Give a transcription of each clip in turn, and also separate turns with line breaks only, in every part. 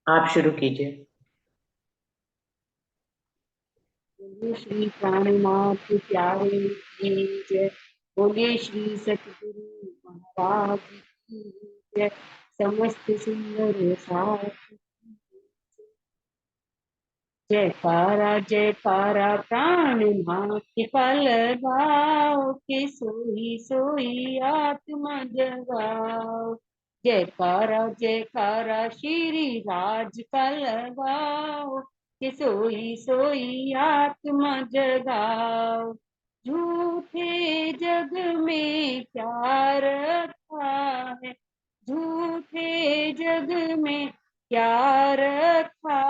आप शुरू कीजिए।
बोलिए श्री प्राणनाथ प्यारे की जय। बोलिए श्री सतगुरु महाराज की जय। समस्त सुंदर साथ जयकारा प्राणनाथ का लगाओ के सोई सोई आत्मा जगाओ। जयकारा श्री राज का लगाओ के सोई सोई आत्मा जगाओ। झूठे जग में क्या रखा है, झूठे जग में क्या रखा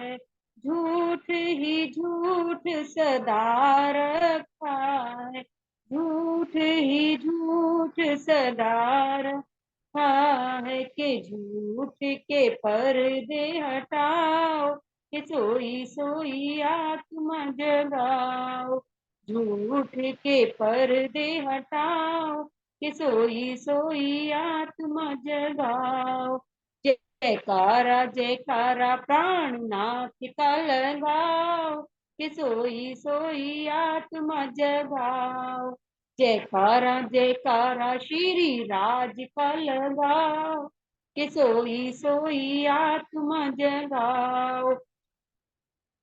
है, झूठ ही झूठ सदा रखा है, झूठ ही झूठ सदा रखा है। के झूठ के पर्दे हटाओ के सोई सोई आत्मा जगाओ। झूठ के पर्दे हटाओ के सोई सोई आत्मा जगाओ। जयकारा प्राणनाथ का लगाओ के सोई सोई आत्मा जगाओ। जयकारा श्री राज का लगाओ के सोई सोई आत्मा जगाओ।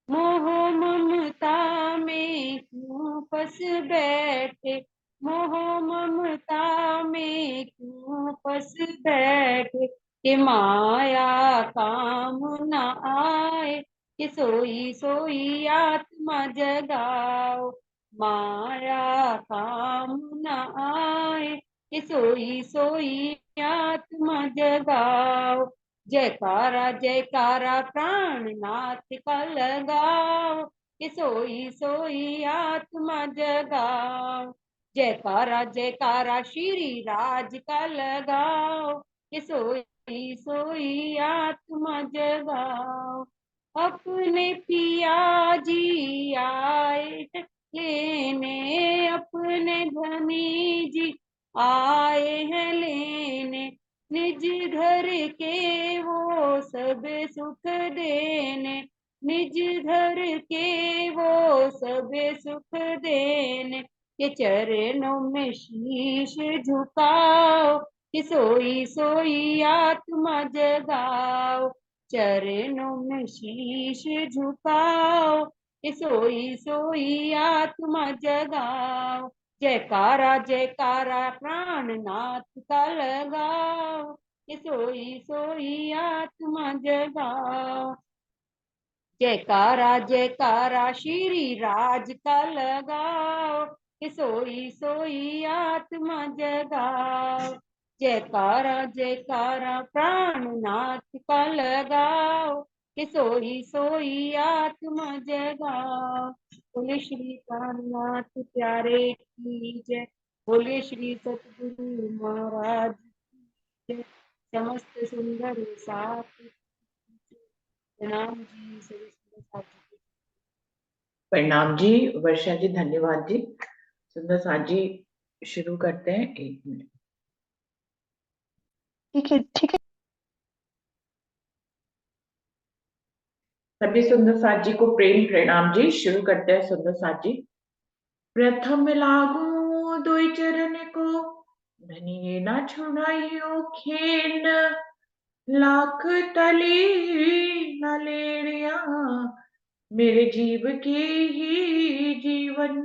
मोह ममता में क्यों फंस बैठे, मोह ममता में क्यों फंस बैठे कि माया काम न आए कि सोई सोई आत्मा जगाओ। माया काम न आए कि सोई सोई आत्मा जगाओ। जयकारा प्राणनाथ का लगाओ कि सोई सोई आत्मा जगाओ। जयकारा श्री राज का लगाओ कि सोई सोई आत्मा जगाओ। अपने पिया जी आए लेने, अपने धनी जी आए हैं लेने, निज घर के वो सब सुख देने, निज घर के वो सब सुख देने। के चरणों में शीश झुकाओ कि सोई सोई आत्मा जगाओ। चरणों में शीश झुकाओ कि सोई सोई आत्मा जगाओ। जयकारा प्राणनाथ का लगाओ कि सोई सोई आत्मा जगाओ। जयकारा श्री राज का लगाओ कि सोई सोई आत्मा जगाओ। जयकारा प्राणनाथ का लगाओ कि सोई सोई आत्मा जगाओ। बोले श्री प्राणनाथ प्यारे की जय। बोले श्री सतगुरु महाराज की जय। समस्त सुंदर साथ प्रणाम जी, सभी सुंदर साथ जी।
प्रणाम जी। वर्षा जी, धन्यवाद जी। सुंदर साथ जी, शुरू करते हैं। 1 मिनट।
ठीक है, ठीक है।
सभी सुंदर साथ जी को प्रेम प्रणाम जी। शुरू करते हैं सुंदर साथ जी। प्रथम लागू दुई चरण को, धनिये ना छुड़ाइयो खेन, लाख तली न लेड़िया, मेरे जीव के ही जीवन,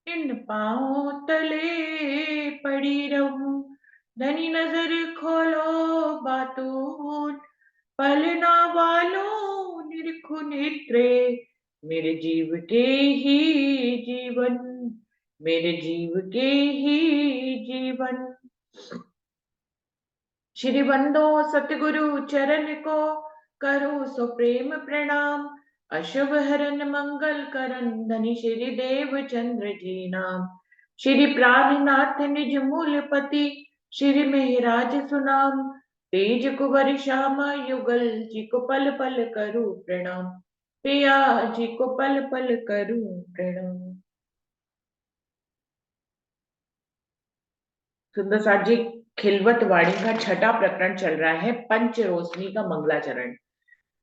इन पांव तले पड़ी रहूं, धनी नजर खोलो बातून, पलना वालों निरखु नेत्रे, मेरे जीव के ही जीवन, मेरे जीव के ही जीवन। श्री बंदो सतगुरु चरण को, करो सो प्रेम प्रणाम, अशुभ हरन मंगल करन, धनी श्री देव चंद्र जी नाम। श्री प्राणनाथ निज मूल पति, श्री मेहराज सुनाम, तेज कुबर श्यामा युगल, जी को पल पल करूं प्रणाम, पिया जी को पल पल करूं प्रणाम। सुंदर साथ जी, खिलवत वाणी का छठा प्रकरण चल रहा है, पंच रोशनी का मंगलाचरण।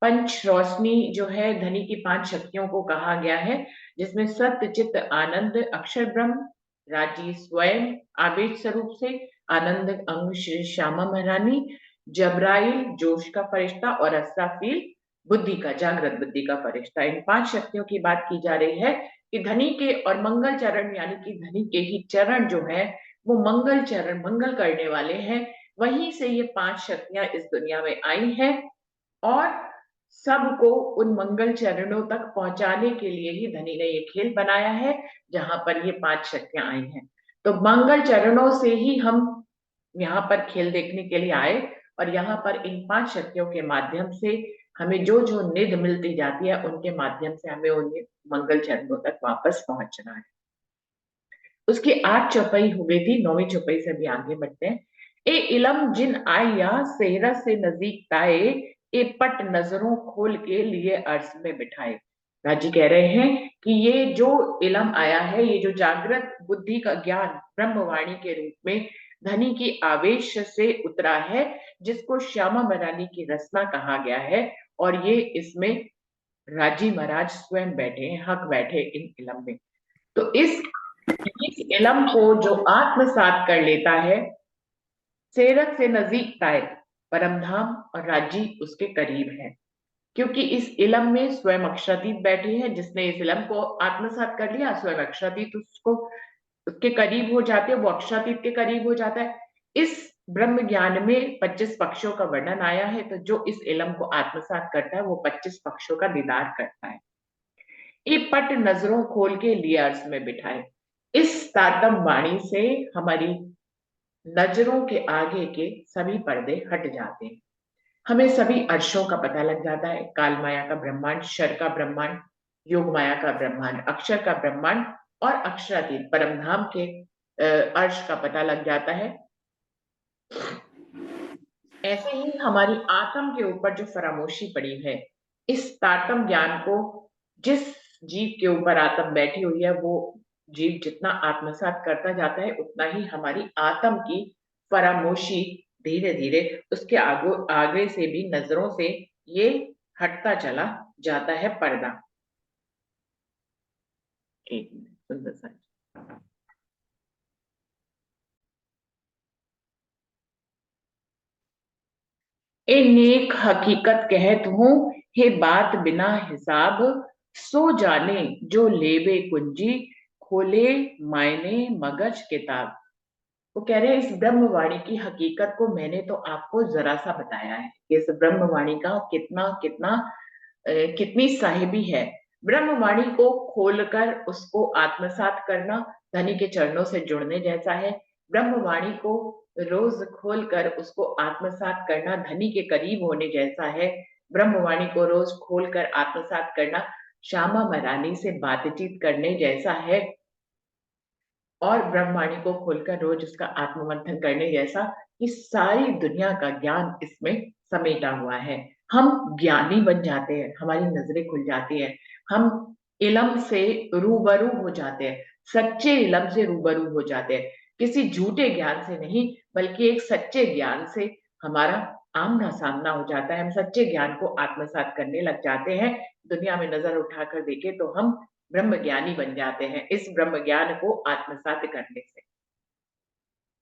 पंच रोशनी जो है धनी की 5 शक्तियों को कहा गया है, जिसमें सत्य चित्त आनंद अक्षर ब्रह्म, राजी स्वयं आवेश स्वरूप से, आनंद अंग श्री श्यामा महारानी, जबराइल जोश का फरिश्ता और असराफील बुद्धि का जागृत बुद्धि का फरिश्ता। इन 5 शक्तियों की बात की जा रही है कि धनी के और मंगल चरण यानी कि धनी के ही चरण जो है वो मंगल चरण मंगल करने वाले हैं। वहीं से ये 5 शक्तियां इस दुनिया में आई हैं और सबको उन मंगल चरणों तक पहुंचाने के लिए ही धनी ने ये खेल बनाया है, जहां पर ये 5 शक्तियां आई हैं। तो मंगल चरणों से ही हम यहाँ पर खेल देखने के लिए आए और यहाँ पर इन 5 शक्तियों के माध्यम से हमें जो जो निध मिलती जाती है उनके माध्यम से हमें उन्हें मंगल चरणों तक वापस पहुंचना है। उसकी 8 चौपाई हो गई थी, 9वीं चौपाई से भी आगे बढ़ते हैं। ए इलम जिन आया सेहरा से नजदीक ताए, ए पट नजरों खोल के लिए अर्श में बिठाए। राजी कह रहे हैं कि ये जो इलम आया है, ये जो जागृत बुद्धि का ज्ञान ब्रह्मवाणी के रूप में धनी की आवेश से उतरा है, जिसको श्यामा मरानी की रचना कहा गया है, और ये इसमें राजी महाराज स्वयं बैठे हैं, हक बैठे इन इलम में। तो इस इलम को जो आत्मसात कर लेता है, सेरत से नजदीक ताए, परम धाम और राजी उसके करीब है। क्योंकि इस इलम में स्वयं अक्षरातीत बैठे हैं, जिसने इस इलम को आत्मसात कर लिया, स्वयं अक्षरातीत उसको उसके करीब हो जाते हैं, वो अक्षरातीत के करीब हो जाता है। इस ब्रह्म ज्ञान में 25 पक्षों का वर्णन आया है, तो जो इस इलम को आत्मसात करता है वो 25 पक्षों का दीदार करता है। ये पट नजरों खोल के लिए अर्श में बिठाए। इस तातम वाणी से हमारी नजरों के आगे के सभी पर्दे हट जाते हैं। हमें सभी अर्शों का पता लग जाता है, काल माया का ब्रह्मांड, शर का ब्रह्मांड, योग माया का ब्रह्मांड, अक्षर का ब्रह्मांड और अक्षरातीत परमधाम के अर्श का पता लग जाता है। ऐसे ही हमारी आत्म के ऊपर जो फरामोशी पड़ी है, इस तातम ज्ञान को जिस जीव के ऊपर आत्म बैठी हुई है, वो जीव जितना आत्मसात करता जाता है, उतना ही हमारी आत्म की फरामोशी धीरे धीरे उसके आगे से भी नजरों से ये हटता चला जाता है पर्दा। एक मिनट, सुंदर सा। ए नेक हकीकत कहत हूँ, हे बात बिना हिसाब, सो जाने जो लेवे कुंजी, खोले मायने मगज किताब। वो कह रहे हैं इस ब्रह्मवाणी की हकीकत को मैंने तो आपको जरा सा बताया है, इस ब्रह्मवाणी का कितना कितना कितनी साहिबी है। ब्रह्मवाणी को खोलकर उसको आत्मसात करना धनी के चरणों से जुड़ने जैसा है। ब्रह्मवाणी को रोज खोलकर उसको आत्मसात करना धनी के करीब होने जैसा है। ब्रह्मवाणी को रोज खोलकर आत्मसात करना श्यामा महारानी से बातचीत करने जैसा है, और ब्रह्मवाणी को खोलकर रोज उसका आत्ममंथन करने जैसा। कि सारी दुनिया का ज्ञान इसमें समेटा हुआ है। हम ज्ञानी बन जाते हैं, हमारी नजरें खुल जाती है, हम इलम से रूबरू हो जाते हैं, सच्चे इलम से रूबरू हो जाते हैं। किसी झूठे ज्ञान से नहीं, बल्कि एक सच्चे ज्ञान से हमारा आमना सामना हो जाता है। हम सच्चे ज्ञान को आत्मसात करने लग जाते हैं। दुनिया में नजर उठाकर देखें तो हम ब्रह्म ज्ञानी बन जाते हैं इस ब्रह्म ज्ञान को आत्मसात करने से।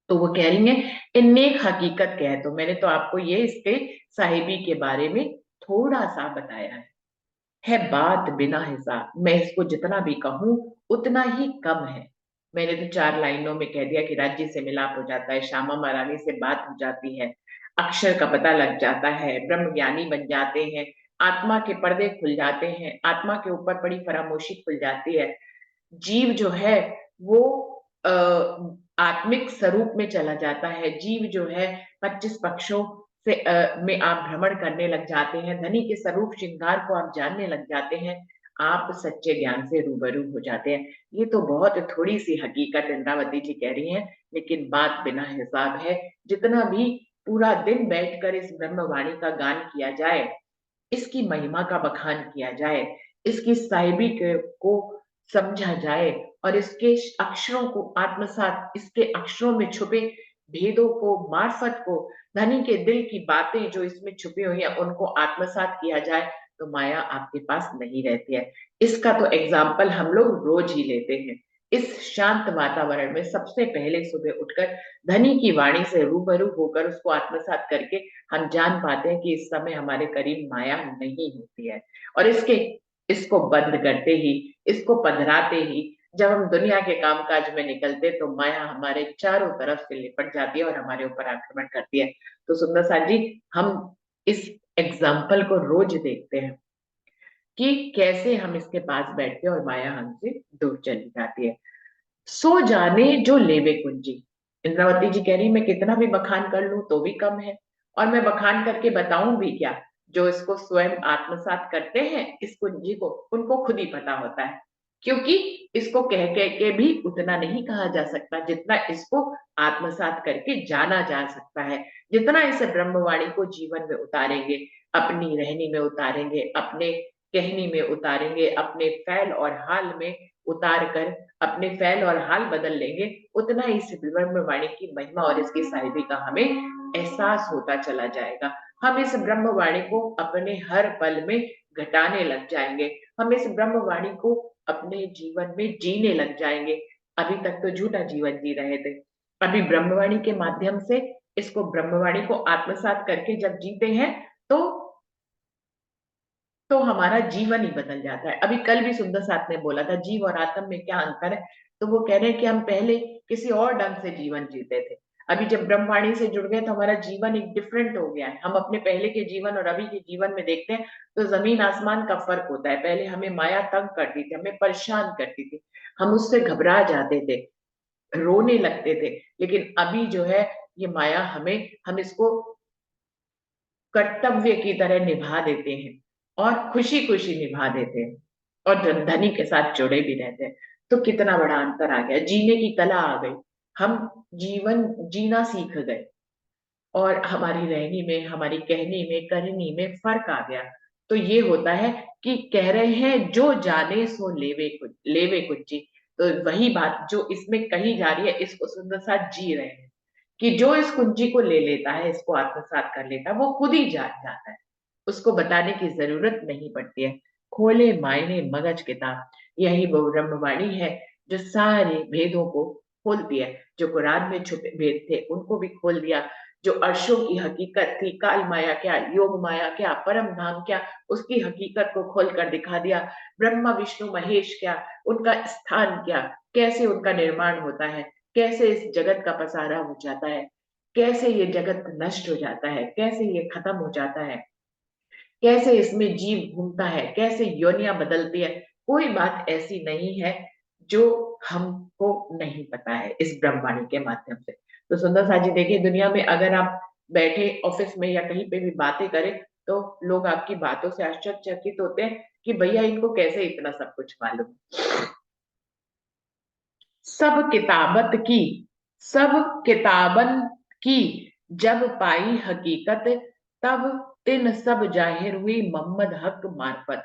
तो वो कह रही है नेक हकीकत कह, तो मैंने तो आपको ये इसके साहिबी के बारे में थोड़ा सा बताया है बात बिना हिसाब। मैं इसको जितना भी कहूं उतना ही कम है। मैंने तो 4 लाइनों में कह दिया कि राज्य से मिलाप हो जाता है, श्यामा महारानी से बात हो जाती है, अक्षर का पता लग जाता है, ब्रह्म ज्ञानी बन जाते हैं, आत्मा के पर्दे खुल जाते हैं, आत्मा के ऊपर बड़ी फरामोशी खुल जाती है। जीव जो है वो आत्मिक स्वरूप में चला जाता है। जीव जो है 25 पक्षों से में आप भ्रमण करने लग जाते हैं, धनी के स्वरूप श्रृंगार को आप जानने लग जाते हैं, आप सच्चे ज्ञान से रूबरू हो जाते हैं। ये तो बहुत थोड़ी सी हकीकत इंद्रावती जी कह रही हैं, लेकिन बात बिना हिसाब है। जितना भी पूरा दिन बैठकर इस ब्रह्मवाणी का गान किया जाए, इसकी महिमा का बखान किया जाए, इसकी साहिबी को समझा जाए और इसके अक्षरों को आत्मसात, इसके अक्षरों में छुपे भेदों को, मार्फत को, धनी के दिल की बातें जो इसमें छुपी हुई है उनको आत्मसात किया जाए तो माया आपके पास नहीं रहती है। इसका तो एग्जाम्पल हम लोग रोज ही लेते हैं। इस शांत वातावरण में सबसे पहले सुबह उठकर धनी की वाणी से रूबरू होकर उसको आत्मसात करके हम जान पाते हैं कि इस समय हमारे करीब माया नहीं होती है। और इसको बंद करते ही, इसको पधराते ही जब हम दुनिया के कामकाज में निकलते तो माया हमारे चारों तरफ से लिपट जाती है और हमारे ऊपर आक्रमण करती है। तो सुंदर साथ जी, हम इस एग्जाम्पल को रोज देखते हैं कि कैसे हम इसके पास बैठते हैं और माया हमसे दूर चली जाती है। सो जाने जो लेवे कुंजी, इंद्रावती जी कह रही मैं कितना भी बखान कर लूं तो भी कम है, और मैं बखान करके बताऊं भी क्या। जो इसको स्वयं आत्मसात करते हैं इस कुंजी को, उनको खुद ही पता होता है, क्योंकि इसको कह कह के भी उतना नहीं कहा जा सकता जितना इसको आत्मसात करके जाना जा सकता है। जितना इस ब्रह्मवाणी को जीवन में उतारेंगे, अपनी रहनी में उतारेंगे, अपने कहनी में उतारेंगे, अपने फैल और हाल में उतार कर अपने फैल और हाल बदल लेंगे, उतना ही इस ब्रह्मवाणी की महिमा और इसकी साहिबी का हमें एहसास होता चला जाएगा। हम इस ब्रह्मवाणी को अपने हर पल में घटाने लग जाएंगे, हम इस ब्रह्मवाणी को अपने जीवन में जीने लग जाएंगे। अभी तक तो झूठा जीवन जी रहे थे, अभी ब्रह्मवाणी के माध्यम से इसको ब्रह्मवाणी को आत्मसात करके जब जीते हैं तो हमारा जीवन ही बदल जाता है। अभी कल भी सुंदर साथ ने बोला था जीव और आत्म में क्या अंतर है, तो वो कह रहे हैं कि हम पहले किसी और ढंग से जीवन जीते थे, अभी जब ब्रह्मवाणी से जुड़ गए तो हमारा जीवन एक डिफरेंट हो गया है। हम अपने पहले के जीवन और अभी के जीवन में देखते हैं तो जमीन आसमान का फर्क होता है। पहले हमें माया तंग करती थी, हमें परेशान करती थी, हम उससे घबरा जाते थे, रोने लगते थे। लेकिन अभी जो है ये माया हम इसको कर्तव्य की तरह निभा देते हैं और खुशी खुशी निभा देते हैं और धनी के साथ जुड़े भी रहते हैं। तो कितना बड़ा अंतर आ गया, जीने की कला आ गई, हम जीवन जीना सीख गए और हमारी रहनी में, हमारी कहनी में, करनी में फर्क आ गया। तो ये होता है कि कह रहे हैं जो जाने सो लेवे कुछ जी। तो वही बात जो इसमें कही जा रही है इसको सुंदर साथ जी रहे हैं कि जो इस कुंजी को ले लेता है, इसको आत्मसात कर लेता है, वो खुद ही जान जाता है, उसको बताने की जरूरत नहीं पड़ती है। खोले मायने मगज किताब, यही वो ब्रह्मवाणी है जो सारे भेदों को खोलती है। जो कुरान में छुपे भेद थे उनको भी खोल दिया, जो अर्शों की हकीकत थी, काल माया क्या, योग माया क्या, परम धाम क्या, उसकी हकीकत को खोल कर दिखा दिया। ब्रह्मा विष्णु महेश क्या, उनका स्थान क्या, कैसे उनका निर्माण होता है, कैसे इस जगत का पसारा हो जाता है, कैसे ये जगत नष्ट हो जाता है, कैसे ये खत्म हो जाता है, कैसे इसमें जीव घूमता है, कैसे योनियां बदलती है। कोई बात ऐसी नहीं है जो हमको नहीं पता है इस ब्रह्मवाणी के माध्यम से। तो सुंदर सा जी देखिए, दुनिया में अगर आप बैठे ऑफिस में या कहीं पे भी बातें करें तो लोग आपकी बातों से आश्चर्यचकित होते हैं कि भैया इनको कैसे इतना सब कुछ मालूम। सब किताबत की, सब किताबन की, जब पाई हकीकत, तब तिन सब जाहिर हुई मोहम्मद हक मार्फत।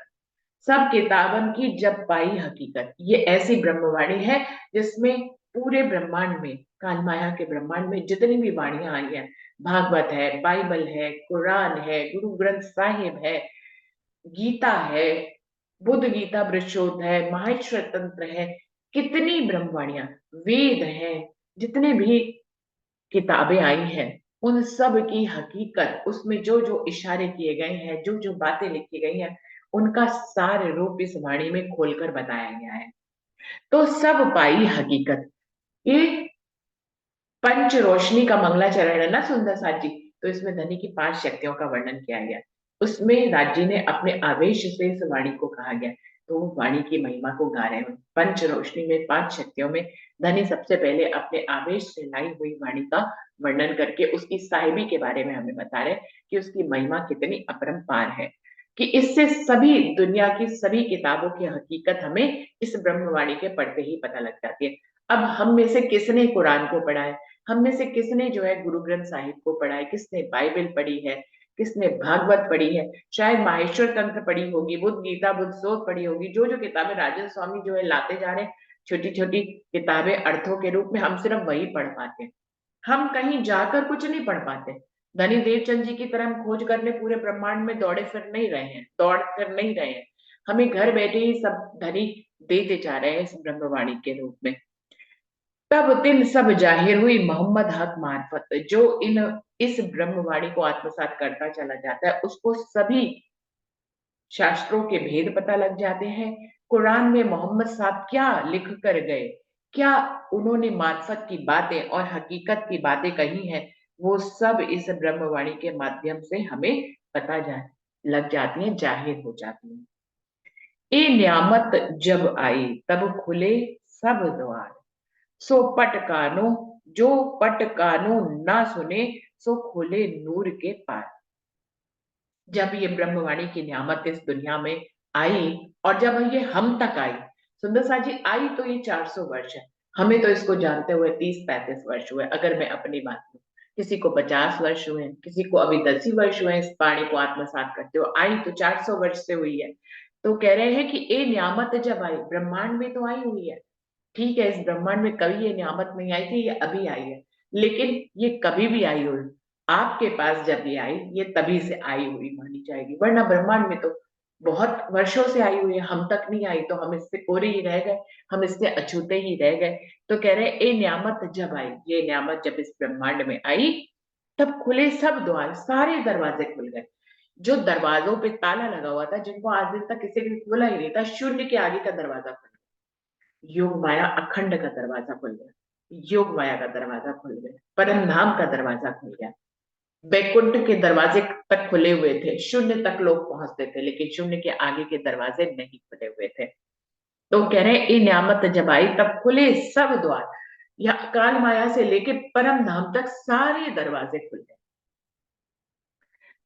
सब किताबन की जब पाई हकीकत, ये ऐसी ब्रह्मवाणी है जिसमें पूरे ब्रह्मांड में, काल माया के ब्रह्मांड में जितनी भी वाणियां आई हैं, भागवत है, बाइबल है, कुरान है, गुरु ग्रंथ साहिब है, गीता है, बुद्ध गीता बृहस्पति है, माहेश्वर तंत्र है, कितनी ब्रह्मवाणियां, वेद है, जितने भी किताबें आई हैं, उन सब की हकीकत, उसमें जो जो इशारे किए गए हैं, जो जो बातें लिखी गई हैं, उनका सार रूप इस वाणी में खोलकर बताया गया है। तो सब पाई हकीकत, ये पंच रोशनी का मंगलाचरण है ना सुंदर साथ जी। तो इसमें धनी की 5 शक्तियों का वर्णन किया गया, उसमें राजी ने अपने आवेश से इस वाणी को कहा गया। तो वो वाणी की महिमा को गा रहे हैं पंच रोशनी में, 5 शक्तियों में। धनी सबसे पहले अपने आवेश से लाई हुई वाणी का वर्णन करके उसकी साहिबी के बारे में हमें बता रहे हैं कि उसकी महिमा कितनी अपरंपार है, कि इससे सभी दुनिया की सभी किताबों की हकीकत हमें इस ब्रह्मवाणी के पढ़ते ही पता लग जाती है। अब हम में से किसने कुरान को पढ़ा है, हम में से किसने जो है गुरु ग्रंथ साहिब को पढ़ा है, किसने बाइबल पढ़ी है, किसने भागवत पढ़ी है, शायद माहेश्वर तंत्र पढ़ी होगी, बुद्ध गीता, बुद्ध शोध पढ़ी होगी। जो जो किताबें राजन स्वामी जो है लाते जा रहे हैं, छोटी छोटी किताबें अर्थों के रूप में, हम सिर्फ वही पढ़ पाते हैं। हम कहीं जाकर कुछ नहीं पढ़ पाते। धनी देवचंद जी की तरह हम खोज करने पूरे ब्रह्मांड में दौड़े फिर नहीं रहे हैं, दौड़ कर नहीं रहे हैं। हमें घर बैठे ही सब धनी देते जा रहे हैं इस ब्रह्मवाणी के रूप में। तब दिन सब जाहिर हुई मोहम्मद हक मार्फत, जो इन इस ब्रह्मवाणी को आत्मसात करता चला जाता है उसको सभी शास्त्रों के भेद पता लग जाते हैं। कुरान में मोहम्मद साहब क्या लिख कर गए, क्या उन्होंने मार्फत की बातें और हकीकत की बातें कही हैं, वो सब इस ब्रह्मवाणी के माध्यम से हमें पता जा लग जाती है, जाहिर हो जाती है। ए नियामत जब आई तब खुले सब द्वार, सो पट कानो, जो पट कानो ना सुने, सो खुले नूर के पार। जब ये ब्रह्मवाणी की नियामत इस दुनिया में आई और जब ये हम तक आई, सुंदर सा जी आई तो ये 400 वर्ष है, हमें तो इसको जानते हुए 30-35 वर्ष हुए। अगर मैं अपनी बात करूं, किसी को 50 वर्ष हुए, किसी को अभी 10 ही वर्ष हुए इस वाणी को आत्मसात करते हो। आई तो 400 वर्ष से हुई है। तो कह रहे हैं कि ए नियामत जब आई, ब्रह्मांड में तो आई हुई है। ठीक है, इस ब्रह्मांड में कभी ये नियामत नहीं आई थी, ये अभी आई है। लेकिन ये कभी भी आई हुई, आपके पास जब ये आई, ये तभी से आई हुई मानी जाएगी, वरना ब्रह्मांड में तो बहुत वर्षों से आई हुई है, हम तक नहीं आई तो हम इससे कोरे ही रह गए, हम इससे अछूते ही रह गए। तो कह रहे ए नियामत जब आई, ये नियामत जब इस ब्रह्मांड में आई तब खुले सब द्वार, सारे दरवाजे खुल गए। जो दरवाजों पे ताला लगा हुआ था, जिनको आज दिन तक किसी ने खोला ही नहीं था, शून्य के आगे का दरवाजा खुल गया। योग माया अखंड का दरवाजा खुल गया, योग माया का दरवाजा खुल गया, परम धाम का दरवाजा खुल गया। बैकुंठ के दरवाजे तक खुले हुए थे, शून्य तक लोग पहुंचते थे, लेकिन शून्य के आगे के दरवाजे नहीं खुले हुए थे। तो कह रहे हैं ये नियामत जब आई तब खुले सब द्वार, या काल माया से लेके परम धाम तक सारे दरवाजे खुल गए।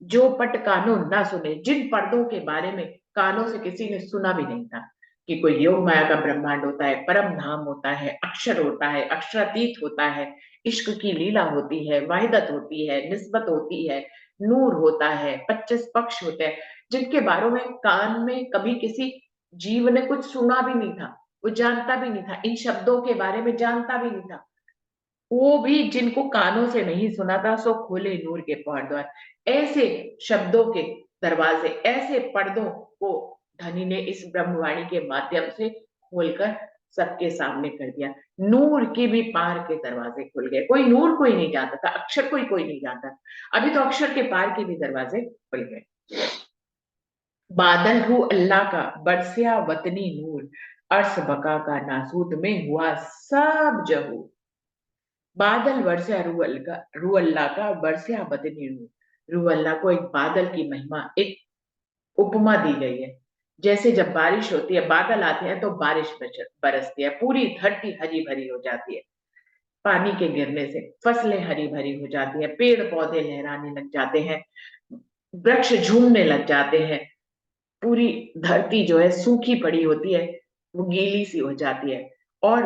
जो पट कानून ना सुने, जिन पर्दों के बारे में कानों से किसी ने सुना भी नहीं था, कि कोई योग माया का ब्रह्मांड होता है, परम धाम होता है, अक्षर होता है, अक्षरातीत होता है, इश्क की लीला होती है, वाहिदत होती है, निस्बत होती है, नूर होता है, 25 पक्ष होते हैं, जिनके बारे में कान में कभी किसी जीव ने कुछ सुना भी नहीं था, वो जानता भी नहीं था, इन शब्दों के बारे में जानता भी नहीं था। वो भी जिनको कानों से नहीं सुना था, सो खोले नूर के पौर द्वार। ऐसे शब्दों के दरवाजे, ऐसे पर्दों को धनी ने इस ब्रह्मवाणी के माध्यम से खोलकर सबके सामने कर दिया। नूर के भी पार के दरवाजे खुल गए। कोई नूर कोई नहीं जानता था, अक्षर कोई नहीं जानता था, अभी तो अक्षर के पार के भी दरवाजे खुल गए। बादल हूँ अल्लाह का बरसिया वतनी नूर, अर्श बका का नासूत में हुआ सब जहूर। बादल वर्षा रू अल्लाह का बरसिया बदनी रू अल्लाह को एक बादल की महिमा, एक उपमा दी गई है। जैसे जब बारिश होती है, बादल आते हैं तो बारिश बरसती है, पूरी धरती हरी भरी हो जाती है। पानी के गिरने से फसलें हरी भरी हो जाती है, पेड़ पौधे लहराने लग जाते हैं, वृक्ष झूमने लग जाते हैं। पूरी धरती जो है सूखी पड़ी होती है, वो गीली सी हो जाती है, और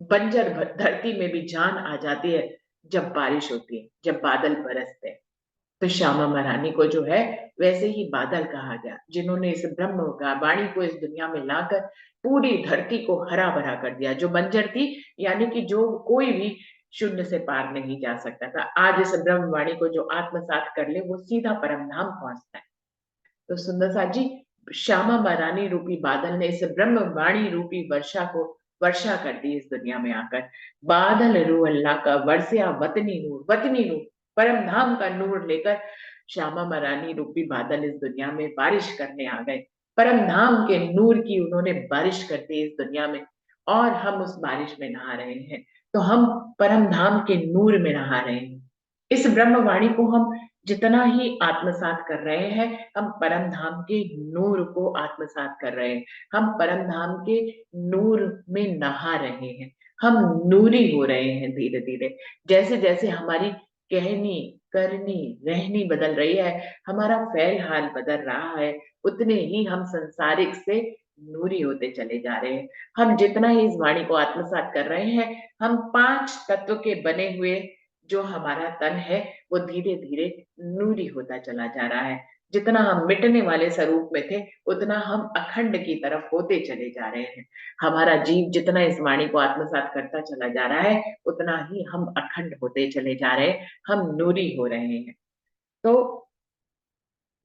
बंजर धरती में भी जान आ जाती है जब बारिश होती है, जब बादल बरसते हैं। तो श्यामा महारानी को जो है वैसे ही बादल कहा गया, जिन्होंने इस ब्रह्म का वाणी को इस दुनिया में लाकर पूरी धरती को हरा भरा कर दिया, जो बंजर थी, यानी कि जो कोई भी शून्य से पार नहीं जा सकता था। आज इस ब्रह्म वाणी को जो आत्मसात कर ले, वो सीधा परम धाम पहुंचता है। तो सुंदर सा जी, श्यामा महारानी रूपी बादल ने इस ब्रह्म वाणी रूपी वर्षा को वर्षा कर दी इस दुनिया में आकर। बादल रू अल्लाह का वर्षया वतनी नूर, वतनी नूर, परम धाम का नूर लेकर श्यामा महारानी रूपी बादल इस दुनिया में बारिश करने आ गए। परम धाम के नूर की उन्होंने बारिश कर दी इस दुनिया में, और हम उस बारिश में नहा रहे हैं। तो हम परम धाम के नूर में नहा रहे हैं। इस ब्रह्मवाणी को हम जितना ही आत्मसात कर रहे हैं, हम परम धाम के नूर को आत्मसात कर रहे हैं, हम परम धाम के नूर में नहा रहे हैं, हम नूरी हो रहे हैं धीरे धीरे। जैसे जैसे हमारी कहनी, करनी, रहनी बदल रही है, हमारा फैल हाल बदल रहा है, उतने ही हम संसारिक से नूरी होते चले जा रहे हैं। हम जितना ही इस वाणी को आत्मसात कर रहे हैं, हम 5 तत्व के बने हुए जो हमारा तन है, वो धीरे धीरे नूरी होता चला जा रहा है। जितना हम मिटने वाले स्वरूप में थे, उतना हम अखंड की तरफ होते चले जा रहे हैं। हमारा जीव जितना इस वाणी को आत्मसात करता चला जा रहा है, उतना ही हम अखंड होते चले जा रहे हैं, हम नूरी हो रहे हैं। तो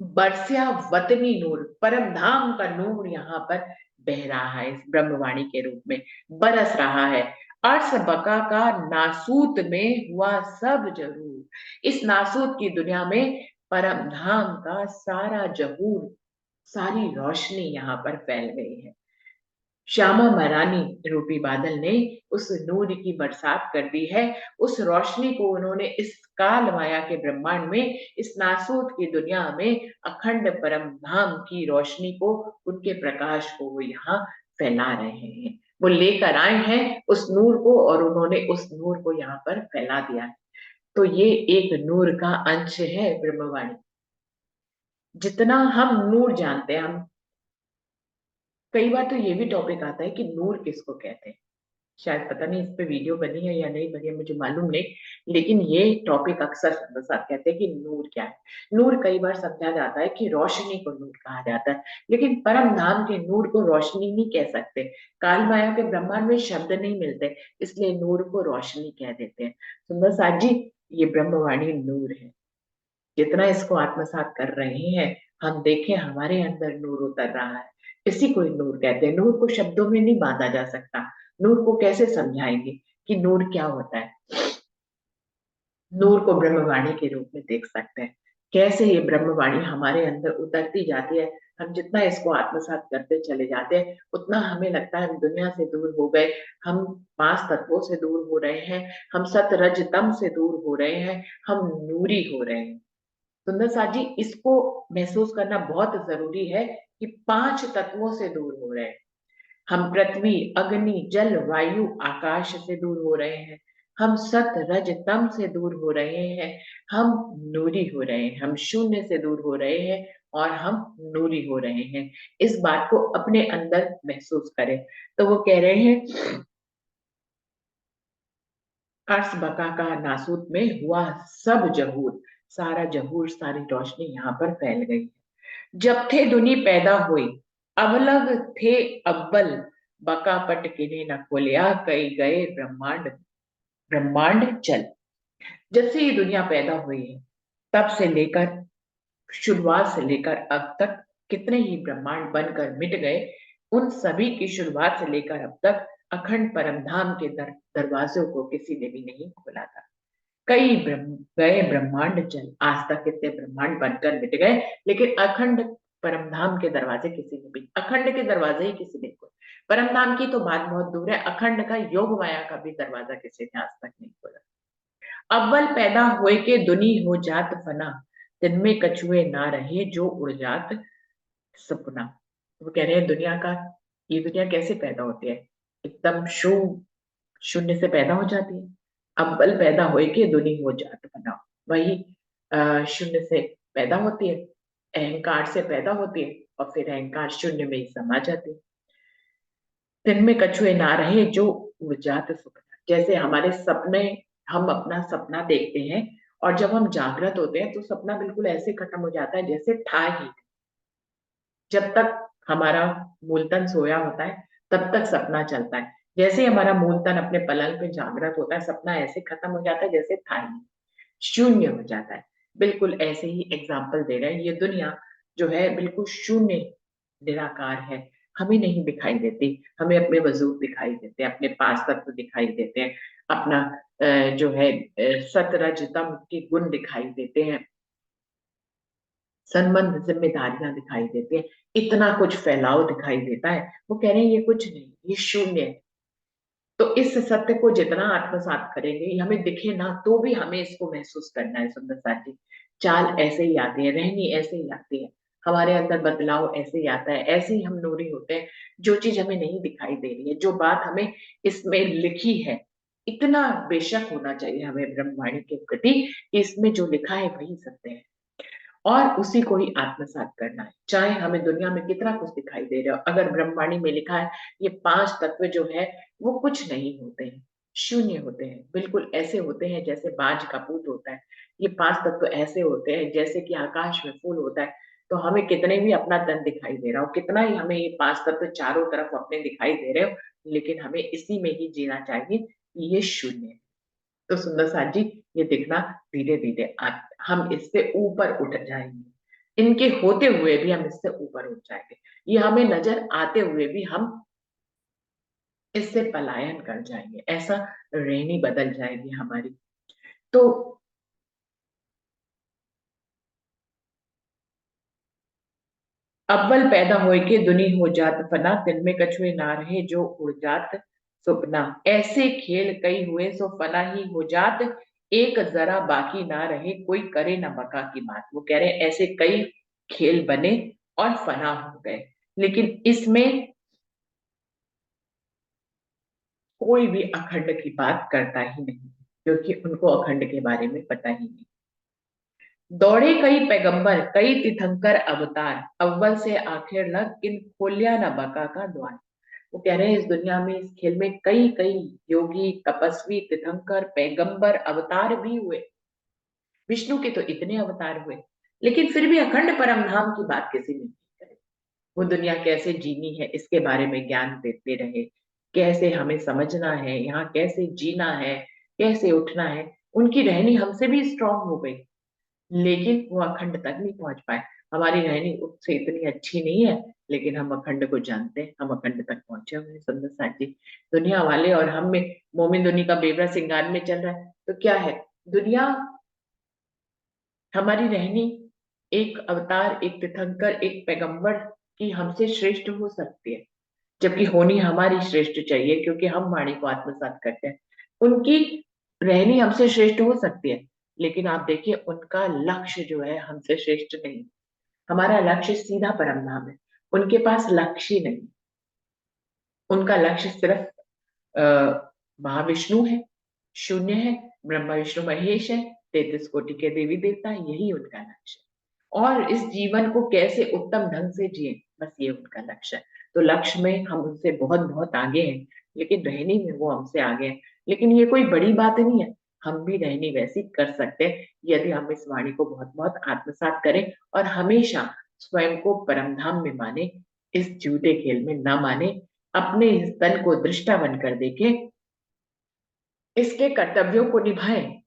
बरसिया वतनी नूर, परम धाम का नूर यहाँ पर बह रहा है, इस ब्रह्मवाणी के रूप में बरस रहा है। अर्श बका का नासूत में हुआ सब जरूर, इस नासूत की दुनिया में परम धाम का सारा जहूर, सारी रोशनी यहाँ पर फैल गई है। श्यामा मरानी रूपी बादल ने उस नूर की बरसात कर दी है। उस रोशनी को उन्होंने इस काल माया के ब्रह्मांड में, इस नासूत की दुनिया में अखंड परम धाम की रोशनी को, उनके प्रकाश को वो यहाँ फैला रहे हैं। वो लेकर आए हैं उस नूर को और उन्होंने उस नूर को यहाँ पर फैला दिया है। तो ये एक नूर का अंश है ब्रह्मवाणी। जितना हम नूर जानते हैं, हम कई बार तो ये भी टॉपिक आता है कि नूर किसको कहते हैं। शायद पता नहीं इस पे वीडियो बनी है या नहीं बनी है, मुझे मालूम नहीं, लेकिन ये टॉपिक अक्सर साथ कहते हैं कि नूर क्या है। नूर कई बार समझा जाता है कि रोशनी को नूर कहा जाता है, लेकिन परम धाम के नूर को रोशनी नहीं कह सकते। काल माया के ब्रह्मांड में शब्द नहीं मिलते, इसलिए नूर को रोशनी कह देते हैं। सुंदर साथ जी, ये ब्रह्मवाणी नूर है। जितना इसको आत्मसात कर रहे हैं, हम देखें हमारे अंदर नूर उतर रहा है। इसी को ही नूर कहते हैं। नूर को शब्दों में नहीं बांधा जा सकता। नूर को कैसे समझाएंगे कि नूर क्या होता है। नूर को ब्रह्मवाणी के रूप में देख सकते हैं। कैसे ये ब्रह्मवाणी हमारे अंदर उतरती जाती है, हम जितना इसको आत्मसात करते चले जाते हैं, उतना हमें लगता है हम दुनिया से दूर हो गए, हम पांच तत्वों से दूर हो रहे हैं, हम सत रज तम से दूर हो रहे हैं, हम नूरी हो रहे हैं। सुंदर साथ जी, इसको महसूस करना बहुत जरूरी है कि पांच तत्वों से दूर हो रहे हैं। हम पृथ्वी, अग्नि, जल, वायु, आकाश से दूर हो रहे हैं। हम सत रज तम से दूर हो रहे हैं। हम नूरी हो रहे हैं, हम शून्य से दूर हो रहे हैं और हम नूरी हो रहे हैं। इस बात को अपने अंदर महसूस करें। तो वो कह रहे हैं, अर्श बका का नासूत में हुआ सब जहूर, सारा जहूर, सारी रोशनी यहाँ पर फैल गई। जब थे दुनी पैदा हुई, अवलग थे अव्वल, बका पट किने न खोलिया, कई गए ब्रह्मांड, ब्रह्मांड चल। जब से ये दुनिया पैदा हुई है, तब से लेकर, शुरुआत से लेकर अब तक कितने ही ब्रह्मांड बनकर मिट गए। उन सभी की शुरुआत से लेकर अब तक अखंड परमधाम के दरवाजों को किसी ने भी नहीं खोला था। कई गए ब्रह्मांड जल, आज तक कितने ब्रह्मांड बनकर मिट गए, लेकिन अखंड परमधाम के दरवाजे किसी ने भी, अखंड के दरवाजे ही किसी ने खोले। परमधाम की तो बात बहुत दूर है, अखंड का, योग माया का भी दरवाजा किसी ने आज तक नहीं खोला। अव्वल पैदा हुए के दुनी हो जात फना, दिन में कछुए ना रहे जो उड़ जात सपना। वो कह रहे हैं दुनिया का, ये दुनिया कैसे पैदा होती है, एकदम शून्य से पैदा हो जाती है। अव्वल पैदा होए के दुनी हो जात फना, वही शून्य से पैदा होती है, अहंकार से पैदा होती है और फिर अहंकार शून्य में ही समा जाती है। दिन में कछुए ना रहे जो उड़ जात सपना, जैसे हमारे सपने, हम अपना सपना देखते हैं और जब हम जागृत होते हैं तो सपना बिल्कुल ऐसे खत्म हो जाता है जैसे था ही। जब तक हमारा मूल तन सोया होता है, तब तक सपना चलता है। जैसे ही हमारा मूल तन अपने पलंग पे जागृत होता है, सपना ऐसे खत्म हो जाता है जैसे था ही, शून्य हो जाता है। बिल्कुल ऐसे ही एग्जाम्पल दे रहे हैं, ये दुनिया जो है बिल्कुल शून्य, निराकार है, हमें नहीं दिखाई देती। हमें अपने वजूद दिखाई देते हैं, अपने पांच तत्व दिखाई देते हैं, अपना जो है सतरज तम के गुण दिखाई देते हैं, संबंध, जिम्मेदारियां दिखाई देती हैं, इतना कुछ फैलाव दिखाई देता है। वो कह रहे हैं ये कुछ नहीं, ये शून्य है। तो इस सत्य को जितना आत्मसात करेंगे, ये हमें दिखे ना तो भी हमें इसको महसूस करना है। सुंदर साथ जी, चाल ऐसे ही आती है, रहनी ऐसे ही आती है, हमारे अंदर बदलाव ऐसे ही आता है, ऐसे ही हम नूरी होते हैं। जो चीज हमें नहीं दिखाई दे रही है, जो बात हमें इसमें लिखी है, इतना बेशक होना चाहिए हमें ब्रह्मवाणी के प्रति कि इसमें जो लिखा है वही सत्य है और उसी को ही आत्मसात करना है। चाहे हमें दुनिया में कितना कुछ दिखाई दे रहा हो, अगर ब्रह्मवाणी में लिखा है ये पांच तत्व जो है वो कुछ नहीं होते हैं, शून्य होते हैं, बिल्कुल ऐसे होते हैं जैसे बाज का पूत होता है। ये पांच तत्व ऐसे होते हैं जैसे कि आकाश में फूल होता है, तो हमें कितने भी अपना तन दिखाई दे रहा हो, कितना ही हमें ये पांच तत्व चारों तरफ अपने दिखाई दे रहे हो, लेकिन हमें इसी में ही जीना चाहिए कि ये शून्य है। तो सुंदर साथ जी, ये दिखना धीरे धीरे हम इससे ऊपर उठ जाएंगे, इनके होते हुए भी हम इससे ऊपर उठ जाएंगे, ये हमें नजर आते हुए भी हम इससे पलायन कर जाएंगे, ऐसा रहनी बदल जाएगी हमारी। तो अव्वल पैदा होए के दुनी हो जात फना, दिन में कछुए ना रहे जो उड़ जात सुपना। ऐसे खेल कई हुए सो फना ही हो जात, एक जरा बाकी ना रहे कोई करे ना बका की बात। वो कह रहे हैं ऐसे कई खेल बने और फना हो गए, लेकिन इसमें कोई भी अखंड की बात करता ही नहीं, क्योंकि उनको अखंड के बारे में पता ही नहीं। दौड़े कई पैगंबर कई तीर्थंकर अवतार, अव्वल से आखिर लग किन खोलिया न बका का द्वार। वो कह रहे हैं इस दुनिया में, इस खेल में कई कई योगी तपस्वी तीर्थंकर पैगंबर अवतार भी हुए, विष्णु के तो इतने अवतार हुए, लेकिन फिर भी अखंड परम धाम की बात किसी ने नहीं करी। वो दुनिया कैसे जीनी है इसके बारे में ज्ञान देते रहे, कैसे हमें समझना है, यहाँ कैसे जीना है, कैसे उठना है, उनकी रहनी हमसे भी स्ट्रांग हो गई, लेकिन वो अखंड तक नहीं पहुंच पाए। हमारी रहनी उससे इतनी अच्छी नहीं है, लेकिन हम अखंड को जानते हैं, हम अखंड तक पहुंचे हुए हैं सुंदर साथ जी। दुनिया वाले और हम में मोमिन दुनिया का बेवड़ा सिंगार में चल रहा है, तो क्या है दुनिया, हमारी रहनी एक अवतार, एक तीर्थंकर, एक पैगंबर की हमसे श्रेष्ठ हो सकती है, जबकि होनी हमारी श्रेष्ठ चाहिए, क्योंकि हम वाणी को आत्मसात करते हैं। उनकी रहनी हमसे श्रेष्ठ हो सकती है, लेकिन आप देखिए उनका लक्ष्य जो है हमसे श्रेष्ठ नहीं। हमारा लक्ष्य सीधा परम धाम है, उनके पास लक्ष्य ही नहीं, उनका लक्ष्य सिर्फ महाविष्णु है, शून्य है, ब्रह्मा विष्णु महेश है, 33 कोटि के देवी देवता, यही उनका लक्ष्य है। और इस जीवन को कैसे उत्तम ढंग से जिए, बस ये उनका लक्ष्य है। तो लक्ष्य में हम उनसे बहुत बहुत आगे हैं, लेकिन रहने में वो हमसे आगे हैं। लेकिन ये कोई बड़ी बात नहीं है, हम भी रहनी वैसी कर सकते हैं, यदि हम इस वाणी को बहुत बहुत आत्मसात करें और हमेशा स्वयं को परमधाम में माने, इस झूठे खेल में ना माने, अपने इस तन को दृष्टा बनकर देखें, इसके कर्तव्यों को निभाएं,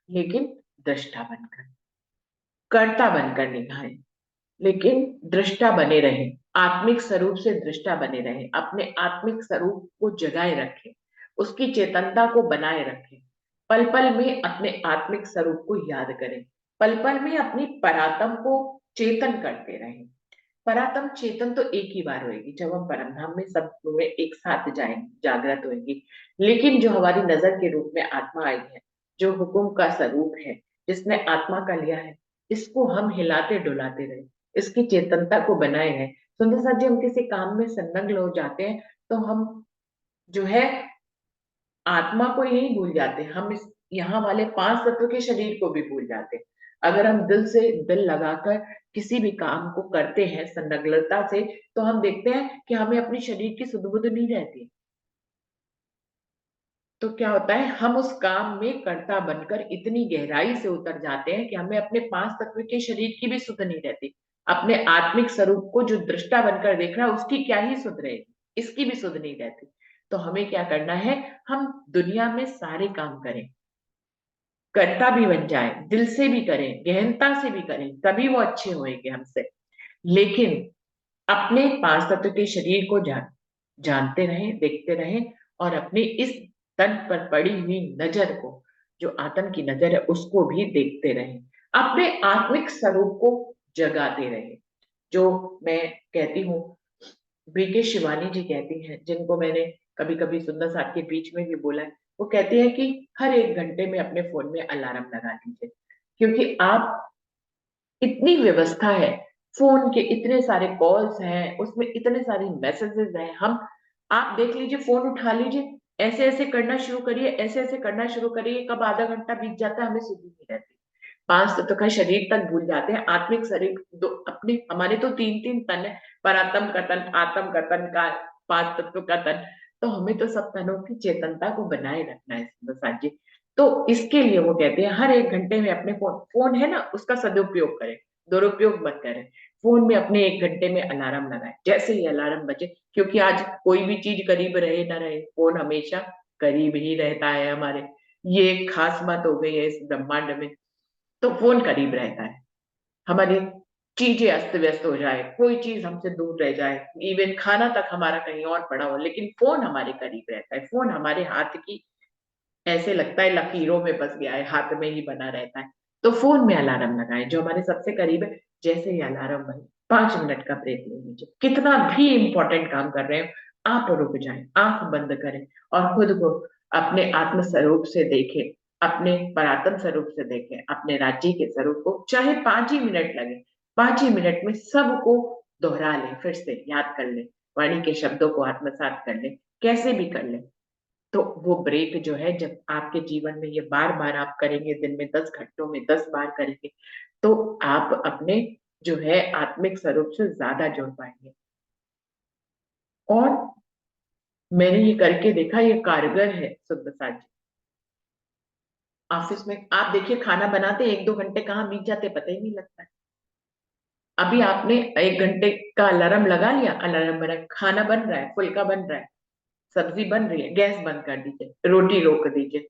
लेकिन दृष्टा बनकर, कर्ता बनकर निभाएं, लेकिन दृष्टा बने रहें, आत्मिक स्वरूप से दृष्टा बने रहें, अपने आत्मिक स्वरूप को जगाए रखें, उसकी चेतनता को बनाए रखें, पल पल में अपने आत्मिक स्वरूप को याद करें, पल पल में अपनी परात्म को चेतन करते रहें। परात्म चेतन तो एक ही बार होगी, जब हम परमधाम में सब में एक साथ जाएंगे, जागृत होंगी। लेकिन जो हमारी नजर के रूप में आत्मा आई है, जो हुक्म का स्वरूप है, जिसने आत्मा का लिया है, इसको हम हिलाते डुलाते रहे, इसकी चेतनता को बनाए रहे। सुंदर साथ जी, हम किसी काम में संलग्न हो जाते हैं तो हम जो है आत्मा को ही नहीं भूल जाते, हम इस यहाँ वाले पांच तत्व के शरीर को भी भूल जाते हैं। अगर हम दिल से दिल लगाकर किसी भी काम को करते हैं संलग्नता से, तो हम देखते हैं कि हमें अपने शरीर की सुध बुध नहीं रहती। तो क्या होता है, हम उस काम में कर्ता बनकर इतनी गहराई से उतर जाते हैं कि हमें अपने पांच तत्व के शरीर की भी सुध नहीं रहती। अपने आत्मिक स्वरूप को जो दृष्टा बनकर देख रहा है, उसकी क्या ही सुध रहेगी, इसकी भी सुध नहीं रहती। तो हमें क्या करना है, हम दुनिया में सारे काम करें, कर्ता भी बन जाए, दिल से भी करें, गहनता से भी करें, तभी वो अच्छे होंगे हमसे। लेकिन अपने पांच तत्व के शरीर को जानते रहें, देखते रहें, और अपने इस तन पर पड़ी हुई नजर को, जो आत्म की नजर है, उसको भी देखते रहें, अपने आत्मिक स्वरूप को जगाते रहें। जो मैं कहती हूँ, बीके शिवानी जी कहती हैं, जिनको मैंने कभी कभी सुंदर साथ के बीच में भी बोला है, वो कहती है कि हर 1 घंटे में अपने फोन में अलार्म लगा लीजिए, क्योंकि आप, इतनी व्यवस्था है, फोन के इतने सारे कॉल्स हैं, उसमें इतने सारे मैसेजेस हैं, हम, आप देख लीजिए, फोन उठा लीजिए, ऐसे ऐसे करना शुरू करिए, ऐसे ऐसे करना शुरू करिए, कब आधा घंटा बीत जाता है हमें सुध नहीं रहती। पांच तत्व का शरीर तक भूल जाते हैं, आत्मिक शरीर दो अपने, हमारे तो तीन तीन तन है, परात्म का तन, आत्म का तन, का पांच तत्व का तन। तो हमें तो सब तनों की चेतनता को बनाए रखना है प्रसाद जी। तो इसके लिए वो कहते हैं हर 1 घंटे में अपने फोन, फोन है ना, उसका सदुपयोग करें, दुरुपयोग मत करें। फोन में अपने 1 घंटे में अलार्म लगाएं, जैसे ही अलार्म बजे, क्योंकि आज कोई भी चीज करीब रहे ना रहे, फोन हमेशा करीब ही रहता है हमारे। ये एक खास बात हो गई है इस ब्रह्मांड में। तो फोन करीब रहता है, हमारी चीजें अस्त व्यस्त हो जाए, कोई चीज हमसे दूर रह जाए, इवन खाना तक हमारा कहीं और पड़ा हो, लेकिन फोन हमारे करीब रहता है। फोन हमारे हाथ की, ऐसे लगता है लकीरों में बस गया है, हाथ में ही बना रहता है। तो फोन में अलार्म लगाएं जो हमारे सबसे करीब है। जैसे ही अलार्म बजे 5 मिनट का ब्रेक ले लीजिए, कितना भी इंपॉर्टेंट काम कर रहे हो आप रुक जाएं, आंख बंद करें और खुद को अपने आत्म स्वरूप से देखें, अपने परात्म स्वरूप से देखें, अपने राज्य के स्वरूप को। चाहे 5 ही मिनट लगे, 5 ही मिनट में सबको दोहरा लें, फिर से याद कर लें, वाणी के शब्दों को आत्मसात कर लें, कैसे भी कर लें। तो वो ब्रेक जो है, जब आपके जीवन में ये बार बार आप करेंगे, दिन में 10 घंटों में 10 बार करेंगे, तो आप अपने जो है आत्मिक स्वरूप से ज्यादा जुड़ पाएंगे। और मैंने ये करके देखा, ये कारगर है सुंदर जी। ऑफिस में आप देखिए, खाना बनाते 1-2 घंटे कहाँ बीत जाते पता ही नहीं लगता है। अभी आपने 1 घंटे का अलार्म लगा लिया, अलार्म बना, खाना बन रहा है, फुल्का बन रहा है, सब्जी बन रही है, गैस बंद कर दीजिए, रोटी रोक दीजिए,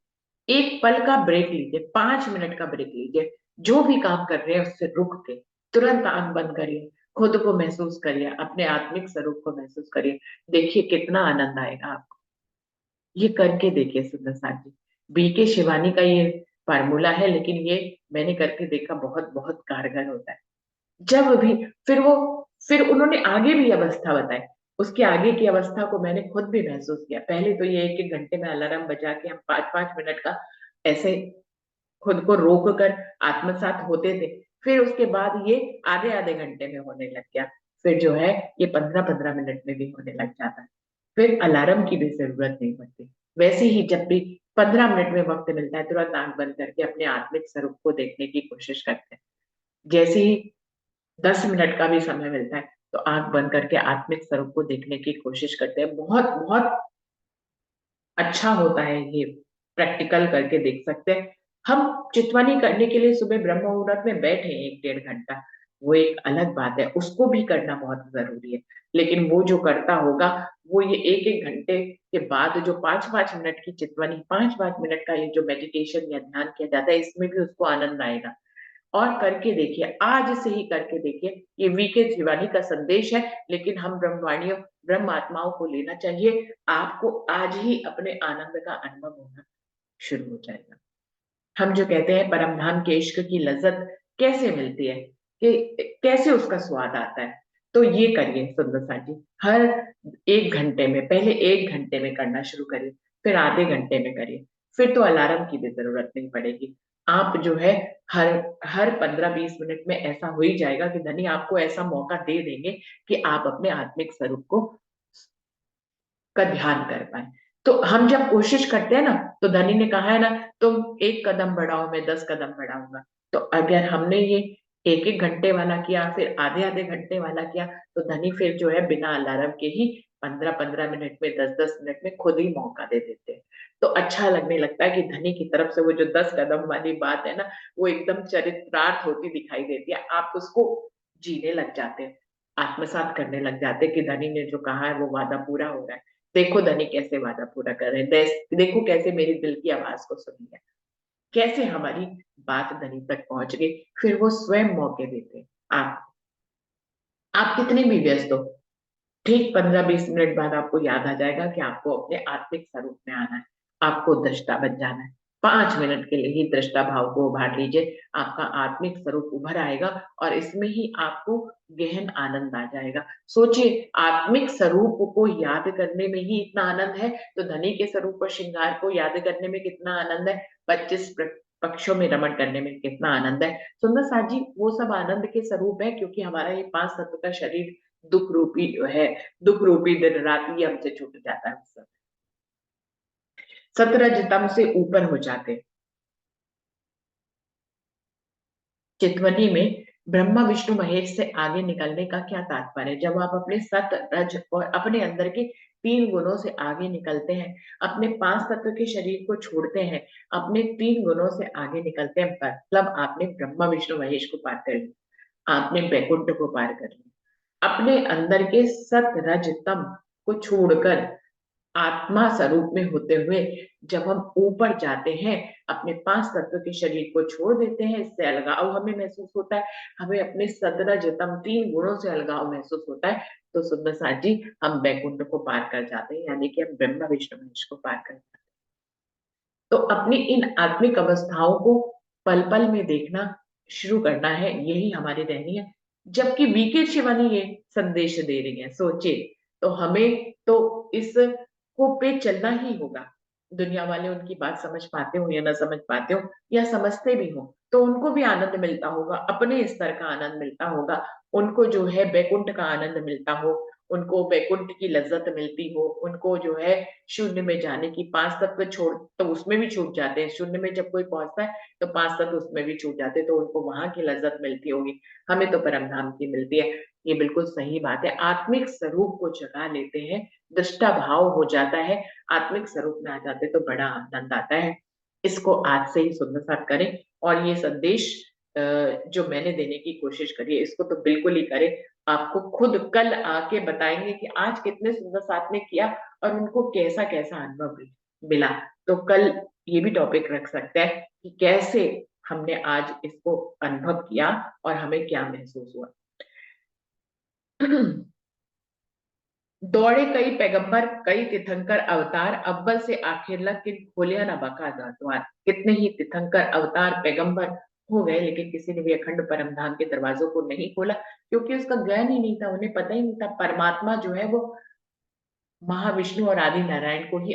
एक पल का ब्रेक लीजिए, 5 मिनट का ब्रेक लीजिए। जो भी काम कर रहे हैं उससे रुक के तुरंत आंख बंद करिए, खुद को महसूस करिए, अपने आत्मिक स्वरूप को महसूस करिए। देखिए कितना आनंद आएगा आपको। ये करके देखिए सुंदर साथ जी। बीके शिवानी का ये फार्मूला है, लेकिन ये मैंने करके देखा, बहुत बहुत कारगर होता है। जब भी, फिर वो, फिर उन्होंने आगे भी अवस्था बताई, उसके आगे की अवस्था को मैंने खुद भी महसूस किया। पहले तो ये 1-1 घंटे में अलार्म बजा के हम 5-5 मिनट का ऐसे खुद को रोक कर आत्मसात होते थे। फिर उसके बाद ये आधे आधे घंटे में होने लग गया। फिर जो है ये 15-15 मिनट में भी होने लग जाता है। फिर अलार्म की भी जरूरत नहीं पड़ती। वैसे ही जब भी 15 मिनट में वक्त मिलता है, तुरंत आंख बंद करके अपने आत्मिक स्वरूप को देखने की कोशिश करते हैं। जैसे ही 10 मिनट का भी समय मिलता है, तो आंख बंद करके आत्मिक स्वरूप को देखने की कोशिश करते हैं। बहुत बहुत अच्छा होता है ये, प्रैक्टिकल करके देख सकते हैं। हम चितवनी करने के लिए सुबह ब्रह्म मुहूर्त में बैठे 1-1.5 घंटा, वो एक अलग बात है, उसको भी करना बहुत जरूरी है। लेकिन वो जो करता होगा, वो ये 1-1 घंटे के बाद जो 5-5 मिनट की चितवनी, 5-5 मिनट का ये जो मेडिटेशन या ध्यान किया जाता है, इसमें भी उसको आनंद आएगा। और करके देखिए, आज से ही करके देखिए। ये वीके शिवानी का संदेश है, लेकिन हम ब्रह्मवाणियों, ब्रह्म आत्माओं को लेना चाहिए। आपको आज ही अपने आनंद का अनुभव होना शुरू हो जाएगा। हम जो कहते हैं परम धाम के इश्क की लज्जत कैसे मिलती है, कि कैसे उसका स्वाद आता है, तो ये करिए सुंदर सा जी। हर 1 घंटे में, पहले 1 घंटे में करना शुरू करिए, फिर आधे घंटे में करिए, फिर तो अलार्म की भी जरूरत नहीं पड़ेगी। आप जो है हर हर 15-20 मिनट में ऐसा हो ही जाएगा कि धनी आपको ऐसा मौका दे देंगे कि आप अपने आत्मिक स्वरूप को का ध्यान कर पाए। तो हम जब कोशिश करते हैं ना, तो धनी ने कहा है ना, तुम 1 कदम बढ़ाओ मैं 10 कदम बढ़ाऊंगा। तो अगर हमने ये 1-1 घंटे वाला किया, फिर आधे आधे घंटे वाला किया, तो धनी फिर जो है बिना अलार्म के ही 15-15 मिनट में, 10-10 मिनट में खुद ही मौका दे देते हैं। तो अच्छा लगने लगता है कि धनी की तरफ से वो जो 10 कदम वाली बात है ना, वो एकदम चरित्रार्थ होती दिखाई देती है। आप उसको जीने लग जाते हैं, आत्मसात करने लग जाते हैं कि धनी ने जो कहा है वो वादा पूरा हो रहा है। देखो धनी कैसे वादा पूरा कर रहे हैं, देखो कैसे मेरी दिल की आवाज को सुनी है, कैसे हमारी बात धनी तक पहुंच गई। फिर वो स्वयं मौके देते हैं। आप कितने भी व्यस्त हो, ठीक 15-20 मिनट बाद आपको याद आ जाएगा कि आपको अपने आत्मिक स्वरूप में आना है, आपको दृष्टा बन जाना है। 5 मिनट के लिए ही दृष्टा भाव को उभार लीजिए, आपका आत्मिक स्वरूप उभर आएगा और इसमें ही आपको गहन आनंद आ जाएगा। सोचिए, आत्मिक स्वरूप को याद करने में ही इतना आनंद है, तो धनी के स्वरूप और श्रृंगार को याद करने में कितना आनंद है, 25 पक्षों में रमण करने में कितना आनंद है। सुंदर साथ जी, वो सब आनंद के स्वरूप है, क्योंकि हमारा ये 5 तत्व का शरीर दुख रूपी जो है, दुख रूपी दिन रात ही हमसे छूट जाता है उस समय। सतरज तम से ऊपर हो जाते। चितवनी में ब्रह्मा विष्णु महेश से आगे निकलने का क्या तात्पर्य है? जब आप अपने सत रज और अपने अंदर के 3 गुणों से आगे निकलते हैं, अपने 5 तत्व के शरीर को छोड़ते हैं, अपने 3 गुणों से आगे निकलते हैं, मतलब आपने ब्रह्मा विष्णु महेश को पार कर लिया। आपने बैकुंठ को पार कर लिया। अपने अंदर के सत रज तम को छोड़कर आत्मा स्वरूप में होते हुए जब हम ऊपर जाते हैं, अपने 5 तत्व के शरीर को छोड़ देते हैं, इससे अलगाव हमें महसूस होता है, हमें अपने सदरज तम 3 गुणों से अलगाव महसूस होता है, तो सुंदर साथ जी हम बैकुंठ को पार कर जाते हैं, यानी कि हम ब्रह्मा विष्णु महेश को पार कर जाते हैं। तो अपनी इन आत्मिक अवस्थाओं को पल पल में देखना शुरू करना है, यही हमारी रहनी है। जबकि बीके शिवानी ये संदेश दे रही है, सोचे तो हमें तो इस को पे चलना ही होगा। दुनिया वाले उनकी बात समझ पाते हो या ना समझ पाते हो या समझते भी हो तो उनको भी आनंद मिलता होगा, अपने स्तर का आनंद मिलता होगा, उनको जो है बैकुंठ का आनंद मिलता हो, उनको बैकुंठ की लज्जत मिलती हो, उनको जो है शून्य में जाने की 5 तत्व छोड़ तो उसमें भी छूट जाते हैं, शून्य में जब कोई पहुँचता है तो 5 तत्व उसमें भी छूट जाते हैं, तो उनको वहाँ की लज्जत मिलती होगी, हमें तो परम धाम की मिलती है। ये बिल्कुल सही बात है, आत्मिक स्वरूप को जगा लेते हैं, दृष्टा भाव हो जाता है, आत्मिक स्वरूप में आ जाते हैं तो बड़ा आनंद आता है। इसको आज से ही सुंदर साथ करें और ये संदेश जो मैंने देने की कोशिश करी है इसको तो बिल्कुल ही करें। आपको खुद कल आके बताएँगे कि आज कितने सुंदर साथ ने किया और उनको कैसा-कैसा अनुभव मिला। तो कल ये भी टॉपिक रख सकते हैं कि कैसे हमने आज इसको अनुभव किया और हमें क्या महसूस हुआ। दौड़े कई पैगंबर, कई तीर्थंकर अवतार, अव्वल से आखिर लग किन खोलिया न बका द्वार। कितने ही तीर्थंकर अवतार पैगंबर हो गए लेकिन किसी ने भी अखंड परम धाम के दरवाजों को नहीं खोला क्योंकि उसका ज्ञान ही नहीं था, उन्हें पता ही नहीं था परमात्मा जो है वो महाविष्णु और आदि नारायण को ही